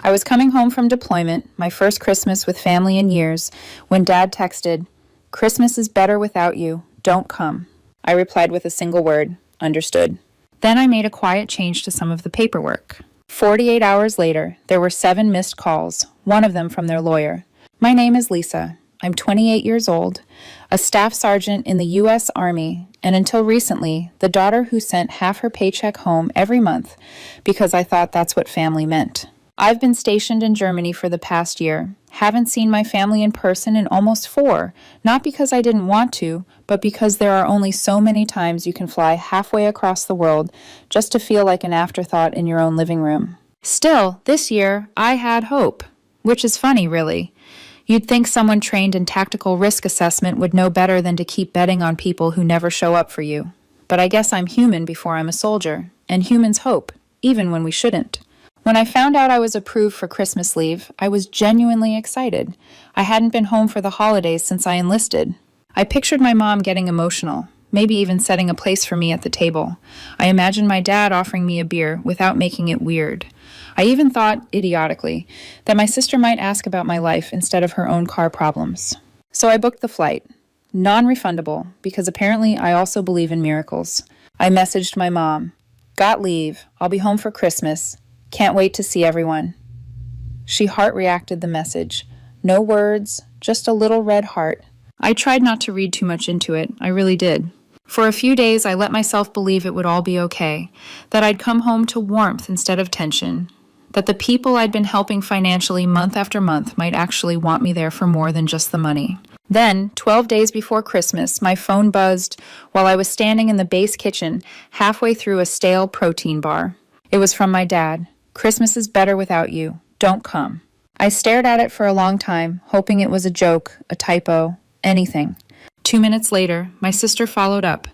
I was coming home from deployment, my first Christmas with family in years, when Dad texted, "Christmas is better without you. Don't come." I replied with a single word, "Understood." Then I made a quiet change to some of the paperwork. 48 hours later, there were 7 missed calls, one of them from their lawyer. "My name is Lisa. I'm 28 years old, a staff sergeant in the U.S. Army, and until recently, the daughter who sent half her paycheck home every month because I thought that's what family meant. I've been stationed in Germany for the past year, haven't seen my family in person in almost 4, not because I didn't want to, but because there are only so many times you can fly halfway across the world just to feel like an afterthought in your own living room. Still, this year, I had hope, which is funny, really. You'd think someone trained in tactical risk assessment would know better than to keep betting on people who never show up for you. But I guess I'm human before I'm a soldier, and humans hope, even when we shouldn't. When I found out I was approved for Christmas leave, I was genuinely excited. I hadn't been home for the holidays since I enlisted. I pictured my mom getting emotional, maybe even setting a place for me at the table. I imagined my dad offering me a beer without making it weird. I even thought, idiotically, that my sister might ask about my life instead of her own car problems. So I booked the flight. Non-refundable, because apparently I also believe in miracles. I messaged my mom. "Got leave. I'll be home for Christmas. Can't wait to see everyone." She heart-reacted the message. No words, just a little red heart. I tried not to read too much into it. I really did. For a few days, I let myself believe it would all be okay, that I'd come home to warmth instead of tension, that the people I'd been helping financially month after month might actually want me there for more than just the money. Then, 12 days before Christmas, my phone buzzed while I was standing in the base kitchen, halfway through a stale protein bar. It was from my dad. "Christmas is better without you. Don't come." I stared at it for a long time, hoping it was a joke, a typo, anything. 2 minutes later, my sister followed up.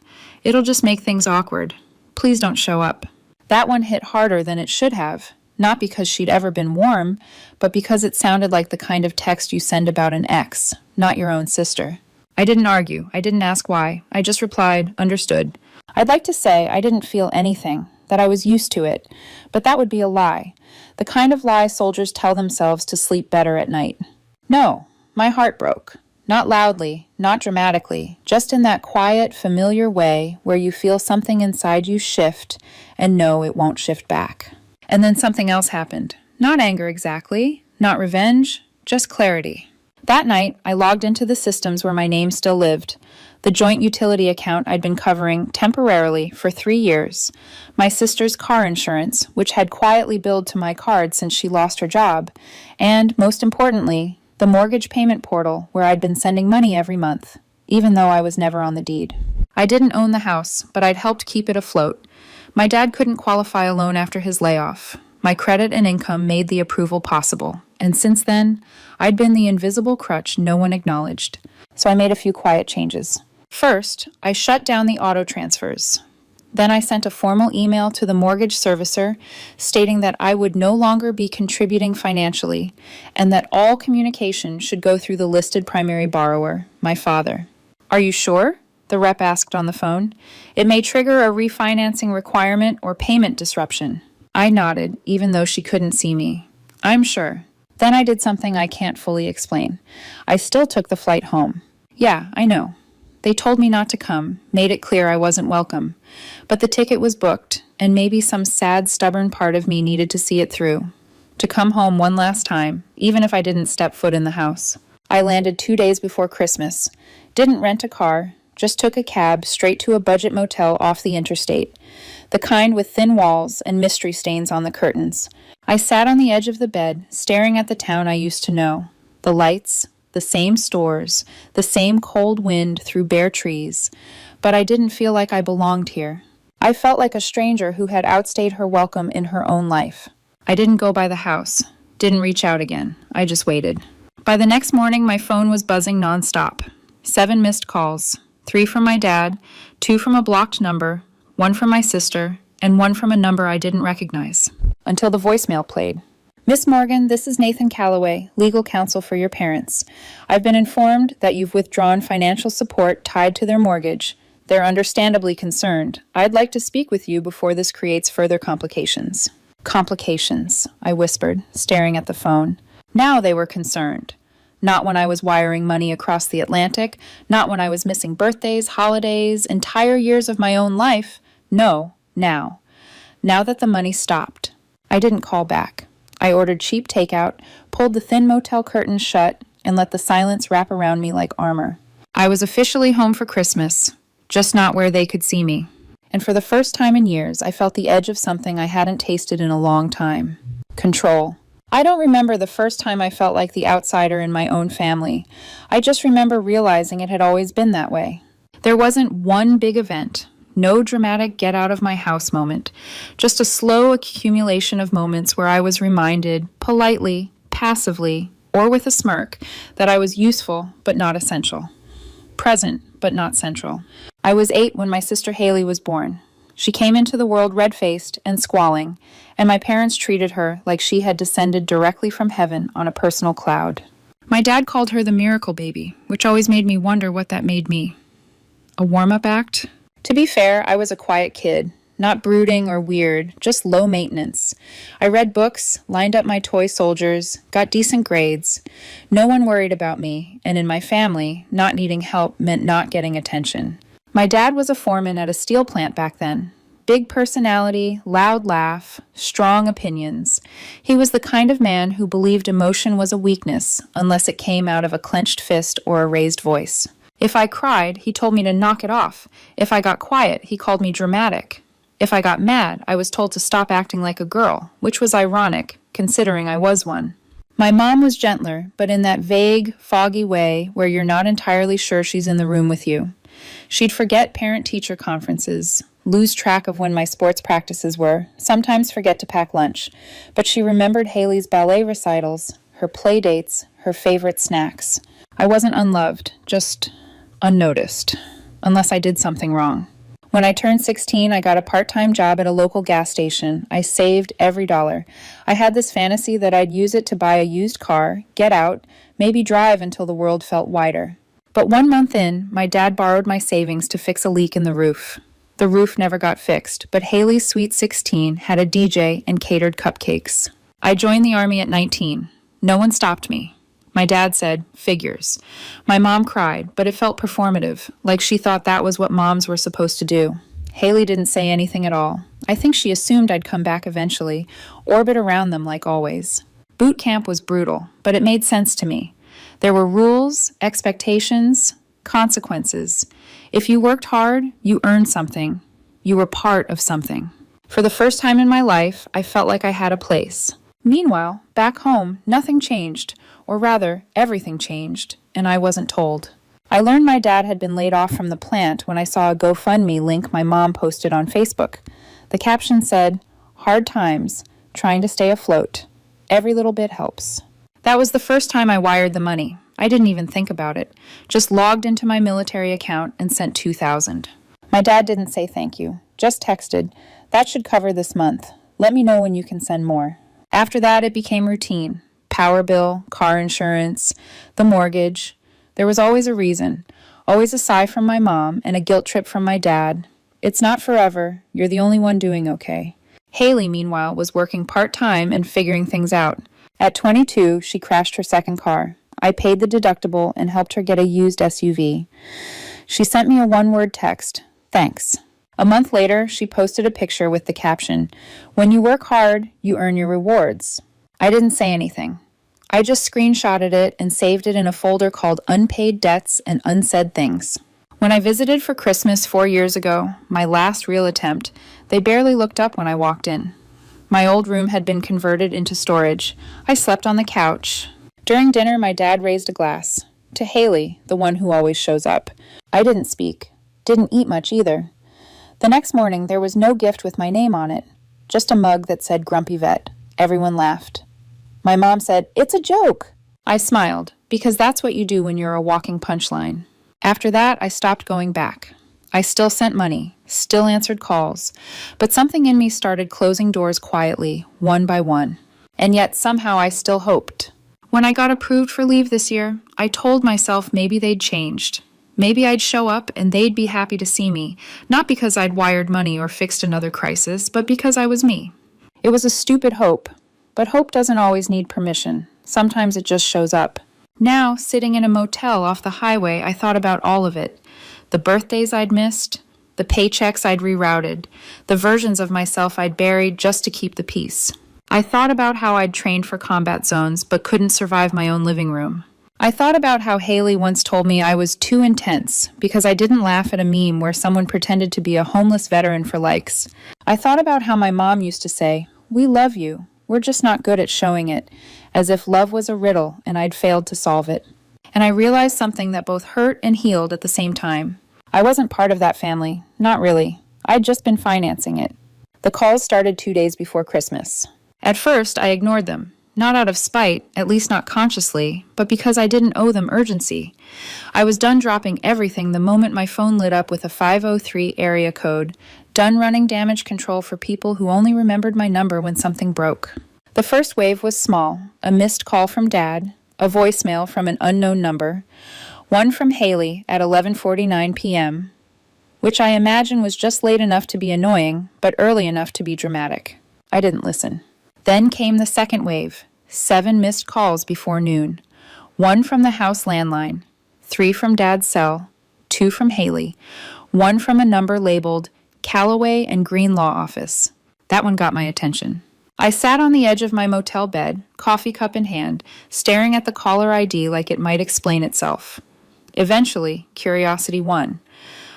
"It'll just make things awkward. Please don't show up." That one hit harder than it should have, not because she'd ever been warm, but because it sounded like the kind of text you send about an ex, not your own sister. I didn't argue. I didn't ask why. I just replied, "Understood." I'd like to say I didn't feel anything, that I was used to it, but that would be a lie. The kind of lie soldiers tell themselves to sleep better at night. No, my heart broke. Not loudly, not dramatically, just in that quiet, familiar way where you feel something inside you shift and know it won't shift back. And then something else happened. Not anger exactly, not revenge, just clarity. That night, I logged into the systems where my name still lived, the joint utility account I'd been covering temporarily for 3 years, my sister's car insurance, which had quietly billed to my card since she lost her job, and, most importantly, the mortgage payment portal where I'd been sending money every month, even though I was never on the deed. I didn't own the house, but I'd helped keep it afloat. My dad couldn't qualify a loan after his layoff. My credit and income made the approval possible, and since then, I'd been the invisible crutch no one acknowledged. So I made a few quiet changes. First, I shut down the auto transfers. Then I sent a formal email to the mortgage servicer stating that I would no longer be contributing financially and that all communication should go through the listed primary borrower, my father. "Are you sure?" the rep asked on the phone. "It may trigger a refinancing requirement or payment disruption." I nodded, even though she couldn't see me. "I'm sure." Then I did something I can't fully explain. I still took the flight home. Yeah, I know. They told me not to come, made it clear I wasn't welcome. But the ticket was booked, and maybe some sad, stubborn part of me needed to see it through. To come home one last time, even if I didn't step foot in the house. I landed 2 days before Christmas. Didn't rent a car, just took a cab straight to a budget motel off the interstate. The kind with thin walls and mystery stains on the curtains. I sat on the edge of the bed, staring at the town I used to know. The lights, the same stores, the same cold wind through bare trees. But I didn't feel like I belonged here. I felt like a stranger who had outstayed her welcome in her own life. I didn't go by the house, didn't reach out again. I just waited. By the next morning, my phone was buzzing nonstop. 7 missed calls, 3 from my dad, 2 from a blocked number, 1 from my sister, and 1 from a number I didn't recognize. Until the voicemail played. "Miss Morgan, this is Nathan Calloway, legal counsel for your parents. I've been informed that you've withdrawn financial support tied to their mortgage. They're understandably concerned. I'd like to speak with you before this creates further complications." Complications, I whispered, staring at the phone. Now they were concerned. Not when I was wiring money across the Atlantic, not when I was missing birthdays, holidays, entire years of my own life. No, now. Now that the money stopped. I didn't call back. I ordered cheap takeout, pulled the thin motel curtains shut, and let the silence wrap around me like armor. I was officially home for Christmas, just not where they could see me. And for the first time in years, I felt the edge of something I hadn't tasted in a long time. Control. I don't remember the first time I felt like the outsider in my own family. I just remember realizing it had always been that way. There wasn't one big event, no dramatic get-out-of-my-house moment, just a slow accumulation of moments where I was reminded, politely, passively, or with a smirk, that I was useful but not essential. Present but not central. I was 8 when my sister Haley was born. She came into the world red-faced and squalling, and my parents treated her like she had descended directly from heaven on a personal cloud. My dad called her the miracle baby, which always made me wonder what that made me. A warm-up act? To be fair, I was a quiet kid, not brooding or weird, just low maintenance. I read books, lined up my toy soldiers, got decent grades. No one worried about me, and in my family, not needing help meant not getting attention. My dad was a foreman at a steel plant back then. Big personality, loud laugh, strong opinions. He was the kind of man who believed emotion was a weakness unless it came out of a clenched fist or a raised voice. If I cried, he told me to knock it off. If I got quiet, he called me dramatic. If I got mad, I was told to stop acting like a girl, which was ironic, considering I was one. My mom was gentler, but in that vague, foggy way where you're not entirely sure she's in the room with you. She'd forget parent-teacher conferences, lose track of when my sports practices were, sometimes forget to pack lunch, but she remembered Haley's ballet recitals, her play dates, her favorite snacks. I wasn't unloved, just unnoticed, unless I did something wrong. When I turned 16, I got a part-time job at a local gas station. I saved every dollar. I had this fantasy that I'd use it to buy a used car, get out, maybe drive until the world felt wider. But 1 month in, my dad borrowed my savings to fix a leak in the roof. The roof never got fixed, but Haley's Sweet 16 had a DJ and catered cupcakes. I joined the Army at 19. No one stopped me. My dad said, "Figures." My mom cried, but it felt performative, like she thought that was what moms were supposed to do. Haley didn't say anything at all. I think she assumed I'd come back eventually, orbit around them like always. Boot camp was brutal, but it made sense to me. There were rules, expectations, consequences. If you worked hard, you earned something. You were part of something. For the first time in my life, I felt like I had a place. Meanwhile, back home, nothing changed, or rather, everything changed, and I wasn't told. I learned my dad had been laid off from the plant when I saw a GoFundMe link my mom posted on Facebook. The caption said, "Hard times, trying to stay afloat. Every little bit helps." That was the first time I wired the money. I didn't even think about it. Just logged into my military account and sent $2,000. My dad didn't say thank you, just texted, "That should cover this month. Let me know when you can send more." After that, it became routine. Power bill, car insurance, the mortgage. There was always a reason, always a sigh from my mom and a guilt trip from my dad. "It's not forever. You're the only one doing okay." Haley, meanwhile, was working part-time and figuring things out. At 22, she crashed her second car. I paid the deductible and helped her get a used SUV. She sent me a one-word text, "Thanks." A month later, she posted a picture with the caption, "When you work hard, you earn your rewards." I didn't say anything. I just screenshotted it and saved it in a folder called Unpaid Debts and Unsaid Things. When I visited for Christmas 4 years ago, my last real attempt, they barely looked up when I walked in. My old room had been converted into storage. I slept on the couch. During dinner, my dad raised a glass. To Haley, the one who always shows up. I didn't speak. Didn't eat much either. The next morning, there was no gift with my name on it. Just a mug that said Grumpy Vet. Everyone laughed. My mom said, "It's a joke." I smiled, because that's what you do when you're a walking punchline. After that, I stopped going back. I still sent money, still answered calls, but something in me started closing doors quietly, one by one. And yet somehow I still hoped. When I got approved for leave this year, I told myself maybe they'd changed. Maybe I'd show up and they'd be happy to see me, not because I'd wired money or fixed another crisis, but because I was me. It was a stupid hope, but hope doesn't always need permission. Sometimes it just shows up. Now, sitting in a motel off the highway, I thought about all of it. The birthdays I'd missed, the paychecks I'd rerouted, the versions of myself I'd buried just to keep the peace. I thought about how I'd trained for combat zones but couldn't survive my own living room. I thought about how Haley once told me I was too intense because I didn't laugh at a meme where someone pretended to be a homeless veteran for likes. I thought about how my mom used to say, "We love you. We're just not good at showing it," as if love was a riddle and I'd failed to solve it. And I realized something that both hurt and healed at the same time. I wasn't part of that family. Not really. I'd just been financing it. The calls started 2 days before Christmas. At first, I ignored them. Not out of spite, at least not consciously, but because I didn't owe them urgency. I was done dropping everything the moment my phone lit up with a 503 area code, done running damage control for people who only remembered my number when something broke. The first wave was small, a missed call from Dad, a voicemail from an unknown number, one from Haley at 11:49 p.m., which I imagine was just late enough to be annoying, but early enough to be dramatic. I didn't listen. Then came the second wave, 7 missed calls before noon. 1 from the house landline, 3 from Dad's cell, 2 from Haley, 1 from a number labeled Callaway and Green Law Office. That one got my attention. I sat on the edge of my motel bed, coffee cup in hand, staring at the caller ID like it might explain itself. Eventually, curiosity won.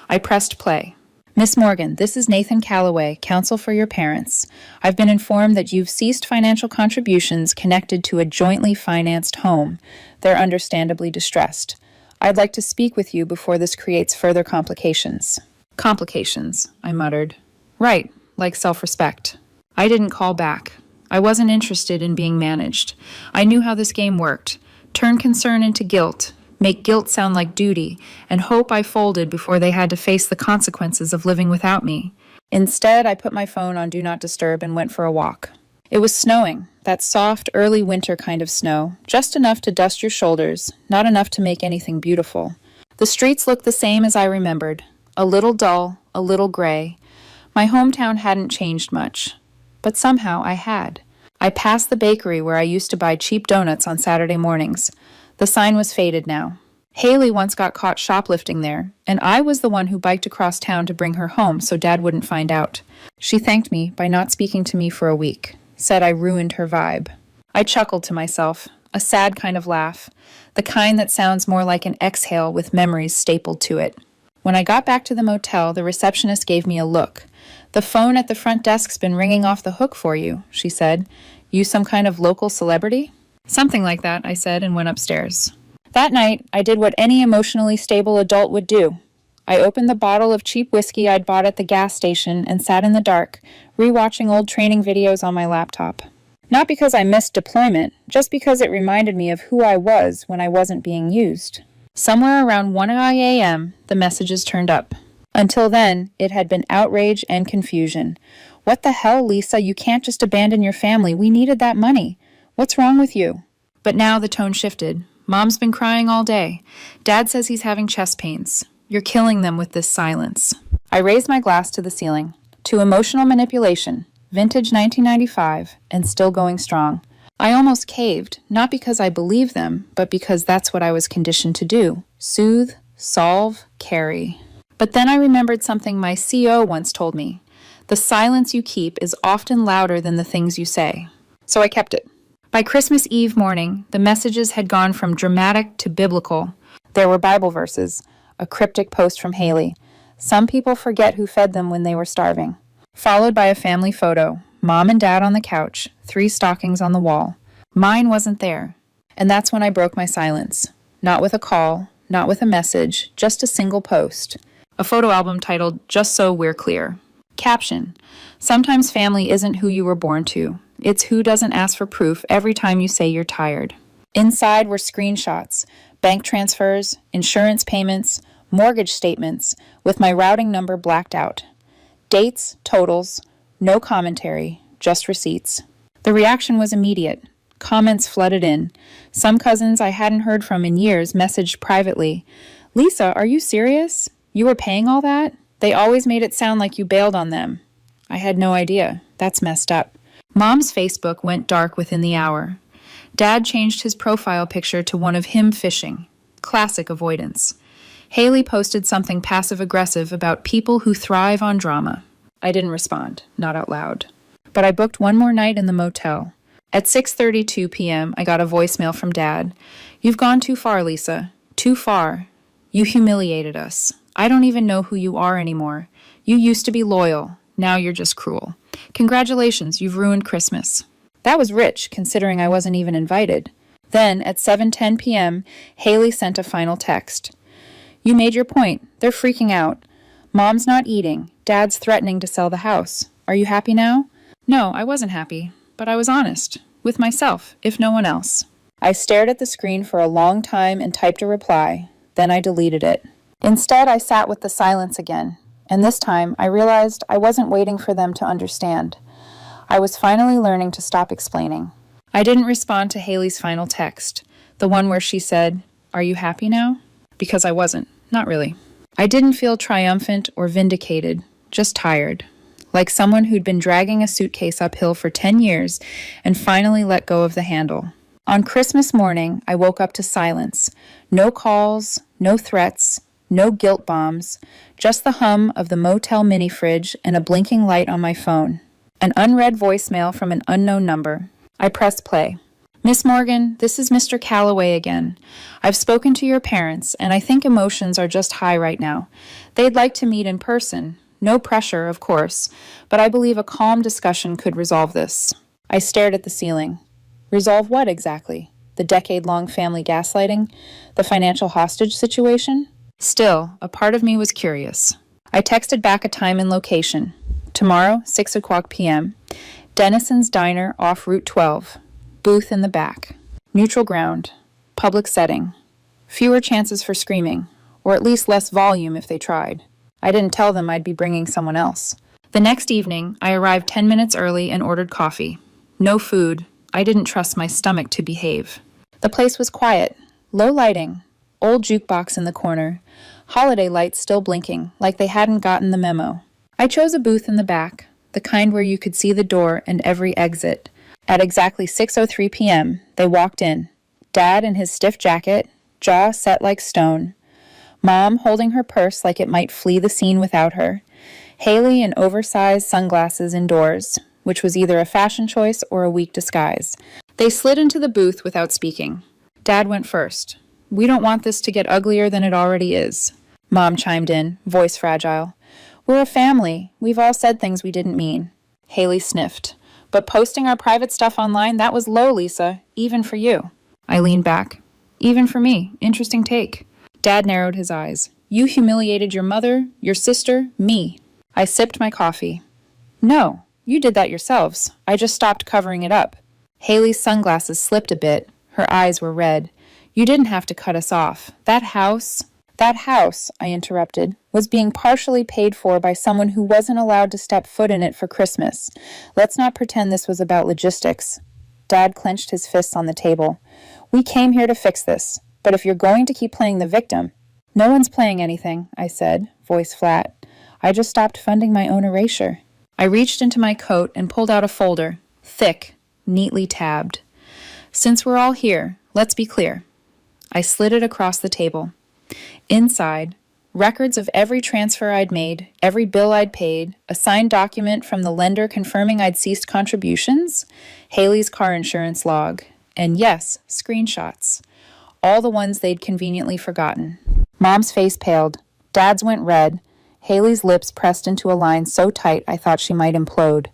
I pressed play. "Miss Morgan, this is Nathan Callaway, counsel for your parents. I've been informed that you've ceased financial contributions connected to a jointly financed home. They're understandably distressed. I'd like to speak with you before this creates further complications." Complications, I muttered. Right, like self-respect. I didn't call back. I wasn't interested in being managed. I knew how this game worked. Turn concern into guilt. Make guilt sound like duty, and hope I folded before they had to face the consequences of living without me. Instead, I put my phone on Do Not Disturb and went for a walk. It was snowing, that soft, early winter kind of snow, just enough to dust your shoulders, not enough to make anything beautiful. The streets looked the same as I remembered, a little dull, a little gray. My hometown hadn't changed much, but somehow I had. I passed the bakery where I used to buy cheap donuts on Saturday mornings. The sign was faded now. Haley once got caught shoplifting there, and I was the one who biked across town to bring her home so Dad wouldn't find out. She thanked me by not speaking to me for a week, said I ruined her vibe. I chuckled to myself, a sad kind of laugh, the kind that sounds more like an exhale with memories stapled to it. When I got back to the motel, the receptionist gave me a look. "The phone at the front desk's been ringing off the hook for you," she said. "You some kind of local celebrity?" "Something like that," I said, and went upstairs. That night, I did what any emotionally stable adult would do. I opened the bottle of cheap whiskey I'd bought at the gas station and sat in the dark, rewatching old training videos on my laptop. Not because I missed deployment, just because it reminded me of who I was when I wasn't being used. Somewhere around 1 a.m., the messages turned up. Until then, it had been outrage and confusion. "What the hell, Lisa? You can't just abandon your family. We needed that money. What's wrong with you?" But now the tone shifted. "Mom's been crying all day. Dad says he's having chest pains. You're killing them with this silence." I raised my glass to the ceiling. To emotional manipulation, vintage 1995, and still going strong. I almost caved, not because I believe them, but because that's what I was conditioned to do. Soothe, solve, carry. But then I remembered something my CO once told me. The silence you keep is often louder than the things you say. So I kept it. By Christmas Eve morning, the messages had gone from dramatic to biblical. There were Bible verses, a cryptic post from Haley. Some people forget who fed them when they were starving. Followed by a family photo, Mom and Dad on the couch, 3 stockings on the wall. Mine wasn't there. And that's when I broke my silence. Not with a call, not with a message, just a single post. A photo album titled, "Just So We're Clear." Caption: "Sometimes family isn't who you were born to. It's who doesn't ask for proof every time you say you're tired." Inside were screenshots, bank transfers, insurance payments, mortgage statements, with my routing number blacked out. Dates, totals, no commentary, just receipts. The reaction was immediate. Comments flooded in. Some cousins I hadn't heard from in years messaged privately, "Lisa, are you serious? You were paying all that? They always made it sound like you bailed on them." I had no idea. That's messed up. Mom's Facebook went dark within the hour. Dad changed his profile picture to one of him fishing. Classic avoidance. Haley posted something passive-aggressive about people who thrive on drama. I didn't respond, not out loud. But I booked one more night in the motel. At 6:32 p.m., I got a voicemail from Dad. "You've gone too far, Lisa. Too far. You humiliated us. I don't even know who you are anymore. You used to be loyal. Now you're just cruel. Congratulations, you've ruined Christmas." That was rich, considering I wasn't even invited. Then, at 7:10 p.m., Haley sent a final text. "You made your point. They're freaking out. Mom's not eating. Dad's threatening to sell the house. Are you happy now?" No, I wasn't happy, but I was honest. With myself, if no one else. I stared at the screen for a long time and typed a reply. Then I deleted it. Instead, I sat with the silence again. And this time, I realized I wasn't waiting for them to understand. I was finally learning to stop explaining. I didn't respond to Haley's final text, the one where she said, "Are you happy now?" Because I wasn't. Not really. I didn't feel triumphant or vindicated, just tired. Like someone who'd been dragging a suitcase uphill for 10 years and finally let go of the handle. On Christmas morning, I woke up to silence. No calls, no threats, no guilt bombs, just the hum of the motel mini fridge and a blinking light on my phone. An unread voicemail from an unknown number. I pressed play. "Miss Morgan, this is Mr. Calloway again. I've spoken to your parents, and I think emotions are just high right now. They'd like to meet in person. No pressure, of course, but I believe a calm discussion could resolve this." I stared at the ceiling. Resolve what exactly? The decade-long family gaslighting? The financial hostage situation? Still, a part of me was curious. I texted back a time and location. Tomorrow, 6 o'clock p.m. Dennison's Diner off Route 12. Booth in the back. Neutral ground. Public setting. Fewer chances for screaming, or at least less volume if they tried. I didn't tell them I'd be bringing someone else. The next evening, I arrived 10 minutes early and ordered coffee. No food. I didn't trust my stomach to behave. The place was quiet. Low lighting. Old jukebox in the corner. Holiday lights still blinking, like they hadn't gotten the memo. I chose a booth in the back, the kind where you could see the door and every exit. At exactly 6:03 p.m., they walked in. Dad in his stiff jacket, jaw set like stone. Mom holding her purse like it might flee the scene without her. Haley in oversized sunglasses indoors, which was either a fashion choice or a weak disguise. They slid into the booth without speaking. Dad went first. "We don't want this to get uglier than it already is." Mom chimed in, voice fragile. "We're a family. We've all said things we didn't mean." Haley sniffed. "But posting our private stuff online, that was low, Lisa. Even for you." I leaned back. "Even for me. Interesting take." Dad narrowed his eyes. "You humiliated your mother, your sister, me." I sipped my coffee. "No, you did that yourselves. I just stopped covering it up." Haley's sunglasses slipped a bit. Her eyes were red. "You didn't have to cut us off. That house, I interrupted, was being partially paid for by someone who wasn't allowed to step foot in it for Christmas. Let's not pretend this was about logistics." Dad clenched his fists on the table. "We came here to fix this, but if you're going to keep playing the victim—" "No one's playing anything," I said, voice flat. "I just stopped funding my own erasure." I reached into my coat and pulled out a folder, thick, neatly tabbed. "Since we're all here, let's be clear." I slid it across the table. Inside, records of every transfer I'd made, every bill I'd paid, a signed document from the lender confirming I'd ceased contributions, Haley's car insurance log, and yes, screenshots. All the ones they'd conveniently forgotten. Mom's face paled. Dad's went red. Haley's lips pressed into a line so tight I thought she might implode.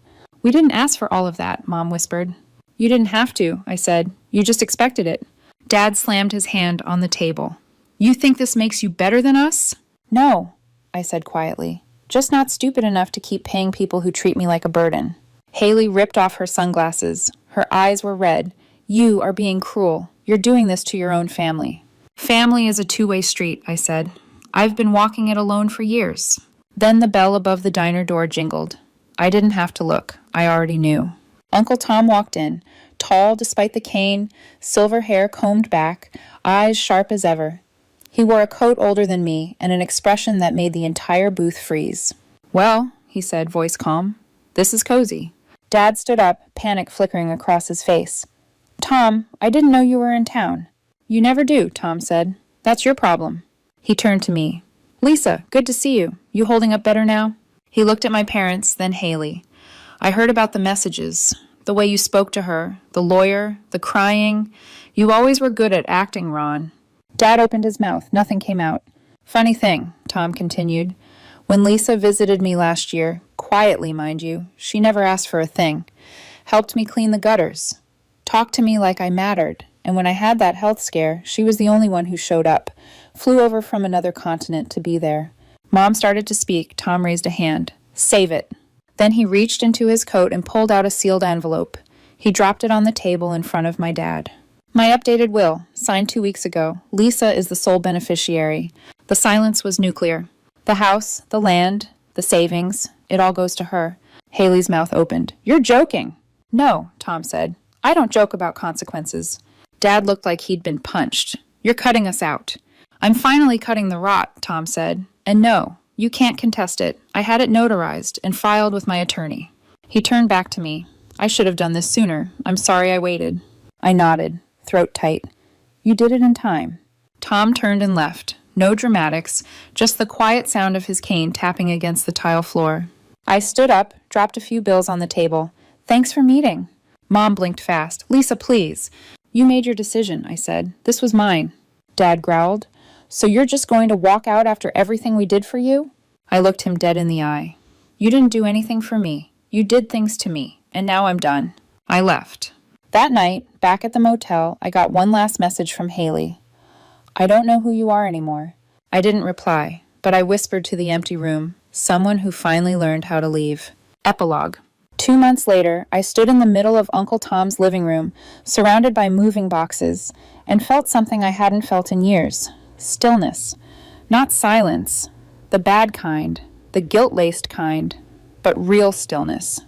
"We didn't ask for all of that," Mom whispered. "You didn't have to," I said. "You just expected it." Dad slammed his hand on the table. "You think this makes you better than us?" "No," I said quietly. "Just not stupid enough to keep paying people who treat me like a burden." Haley ripped off her sunglasses. Her eyes were red. "You are being cruel. You're doing this to your own family." "Family is a two-way street," I said. "I've been walking it alone for years." Then the bell above the diner door jingled. I didn't have to look. I already knew. Uncle Tom walked in, tall despite the cane, silver hair combed back, eyes sharp as ever. He wore a coat older than me and an expression that made the entire booth freeze. "Well," he said, voice calm, "this is cozy." Dad stood up, panic flickering across his face. Tom, I didn't know you were in town. You never do, Tom said. That's your problem. He turned to me. Lisa, good to see you. You holding up better now? He looked at my parents, then Haley. I heard about the messages, the way you spoke to her, the lawyer, the crying. You always were good at acting, Ron. Dad opened his mouth. Nothing came out. Funny thing, Tom continued. When Lisa visited me last year, quietly, mind you, she never asked for a thing, helped me clean the gutters, talked to me like I mattered, and when I had that health scare, she was the only one who showed up, flew over from another continent to be there. Mom started to speak. Tom raised a hand. Save it. Then he reached into his coat and pulled out a sealed envelope. He dropped it on the table in front of my dad. My updated will, signed 2 weeks ago. Lisa is the sole beneficiary. The silence was nuclear. The house, the land, the savings, it all goes to her. Haley's mouth opened. You're joking. No, Tom said. I don't joke about consequences. Dad looked like he'd been punched. You're cutting us out. I'm finally cutting the rot, Tom said. And no, you can't contest it. I had it notarized and filed with my attorney. He turned back to me. I should have done this sooner. I'm sorry I waited. I nodded, throat tight. You did it in time. Tom turned and left. No dramatics, just the quiet sound of his cane tapping against the tile floor. I stood up, dropped a few bills on the table. Thanks for meeting. Mom blinked fast. Lisa, please. You made your decision, I said. This was mine. Dad growled. So you're just going to walk out after everything we did for you? I looked him dead in the eye. You didn't do anything for me. You did things to me, and now I'm done. I left. That night, back at the motel, I got one last message from Haley. I don't know who you are anymore. I didn't reply, but I whispered to the empty room, someone who finally learned how to leave. Epilogue. 2 months later, I stood in the middle of Uncle Tom's living room, surrounded by moving boxes, and felt something I hadn't felt in years. Stillness. Not silence. The bad kind. The guilt-laced kind. But real stillness.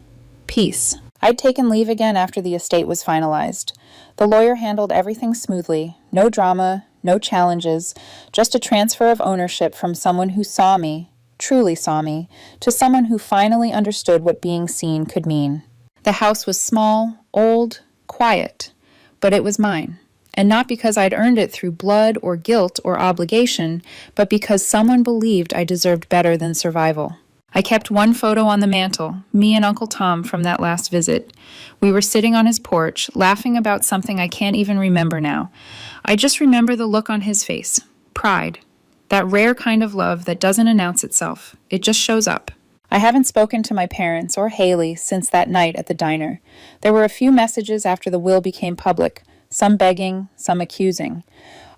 Peace. I'd taken leave again after the estate was finalized. The lawyer handled everything smoothly. No drama, no challenges, just a transfer of ownership from someone who saw me, truly saw me, to someone who finally understood what being seen could mean. The house was small, old, quiet, but it was mine. And not because I'd earned it through blood or guilt or obligation, but because someone believed I deserved better than survival. I kept one photo on the mantle, me and Uncle Tom from that last visit. We were sitting on his porch, laughing about something I can't even remember now. I just remember the look on his face. Pride. That rare kind of love that doesn't announce itself. It just shows up. I haven't spoken to my parents or Haley since that night at the diner. There were a few messages after the will became public, some begging, some accusing.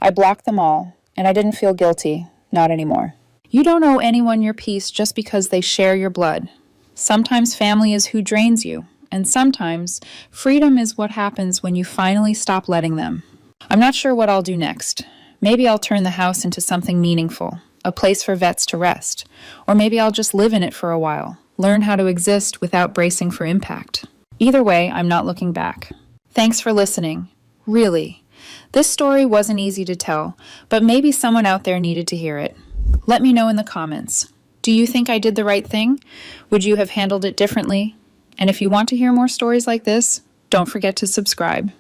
I blocked them all, and I didn't feel guilty. Not anymore. You don't owe anyone your peace just because they share your blood. Sometimes family is who drains you, and sometimes freedom is what happens when you finally stop letting them. I'm not sure what I'll do next. Maybe I'll turn the house into something meaningful, a place for vets to rest, or maybe I'll just live in it for a while, learn how to exist without bracing for impact. Either way, I'm not looking back. Thanks for listening. Really. This story wasn't easy to tell, but maybe someone out there needed to hear it. Let me know in the comments. Do you think I did the right thing? Would you have handled it differently? And if you want to hear more stories like this, don't forget to subscribe.